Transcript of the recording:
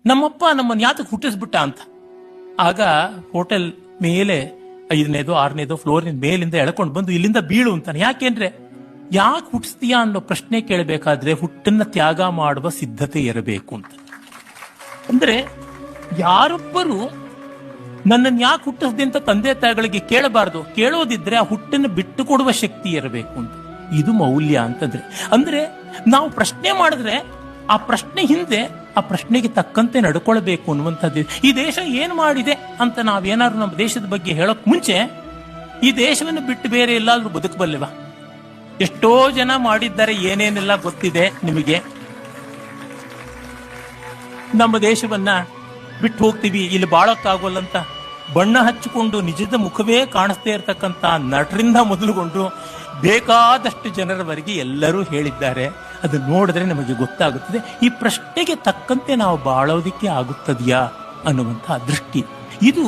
ನಮ್ಮಪ್ಪ ನಮ್ಮನ್ನು ಯಾತಕ್ಕೆ ಹುಟ್ಟಿಸ್ಬಿಟ್ಟ ಅಂತ. ಆಗ ಹೋಟೆಲ್ ಮೇಲೆ 5ನೇದೋ 6ನೇದೋ ಫ್ಲೋರಿನ ಮೇಲಿಂದ ಎಳ್ಕೊಂಡು ಬಂದು ಇಲ್ಲಿಂದ ಬೀಳು ಅಂತಾನೆ. ಯಾಕೆಂದ್ರೆ ಯಾಕೆ ಹುಟ್ಟಿಸ್ತೀಯಾ ಅನ್ನೋ ಪ್ರಶ್ನೆ ಕೇಳಬೇಕಾದ್ರೆ ಹುಟ್ಟನ್ನ ತ್ಯಾಗ ಮಾಡುವ ಸಿದ್ಧತೆ ಇರಬೇಕು ಅಂತ. ಅಂದ್ರೆ ಯಾರೊಬ್ಬರು ನನ್ನನ್ನು ಯಾಕೆ ಹುಟ್ಟಿಸ್ದೆ ಅಂತ ತಂದೆ ತಾಯಿಗಳಿಗೆ ಕೇಳಬಾರ್ದು. ಕೇಳೋದಿದ್ರೆ ಆ ಹುಟ್ಟನ್ನು ಬಿಟ್ಟು ಕೊಡುವ ಶಕ್ತಿ ಇರಬೇಕು ಅಂತ. ಇದು ಮೌಲ್ಯ ಅಂತಂದ್ರೆ. ಅಂದ್ರೆ ನಾವು ಪ್ರಶ್ನೆ ಮಾಡಿದ್ರೆ ಆ ಪ್ರಶ್ನೆ ಹಿಂದೆ ಆ ಪ್ರಶ್ನೆಗೆ ತಕ್ಕಂತೆ ನಡ್ಕೊಳ್ಬೇಕು ಅನ್ನುವಂಥದ್ದು. ಈ ದೇಶ ಏನ್ ಮಾಡಿದೆ ಅಂತ ನಾವೇನಾದ್ರು ನಮ್ಮ ದೇಶದ ಬಗ್ಗೆ ಹೇಳೋಕ್ ಮುಂಚೆ ಈ ದೇಶವನ್ನು ಬಿಟ್ಟು ಬೇರೆ ಎಲ್ಲಾದ್ರೂ ಬದುಕಬಲ್ಲೆವಾ? ಎಷ್ಟೋ ಜನ ಮಾಡಿದ್ದಾರೆ, ಏನೇನೆಲ್ಲ ಗೊತ್ತಿದೆ ನಿಮಗೆ. ನಮ್ಮ ದೇಶವನ್ನ ಬಿಟ್ಟು ಹೋಗ್ತೀವಿ, ಇಲ್ಲಿ ಬಾಳಕ್ಕಾಗೋಲ್ಲಂತ ಬಣ್ಣ ಹಚ್ಚಿಕೊಂಡು ನಿಜದ ಮುಖವೇ ಕಾಣಿಸ್ದೇ ಇರತಕ್ಕಂತ ನಟರಿಂದ ಮೊದಲುಗೊಂಡು ಬೇಕಾದಷ್ಟು ಜನರವರೆಗೆ ಎಲ್ಲರೂ ಹೇಳಿದ್ದಾರೆ. ಅದು ನೋಡಿದ್ರೆ ನಮಗೆ ಗೊತ್ತಾಗುತ್ತದೆ ಈ ಪ್ರಶ್ನೆಗೆ ತಕ್ಕಂತೆ ನಾವು ಬಾಳೋದಿಕ್ಕೆ ಆಗುತ್ತದೆಯಾ ಅನ್ನುವಂತಹ ದೃಷ್ಟಿ. ಇದು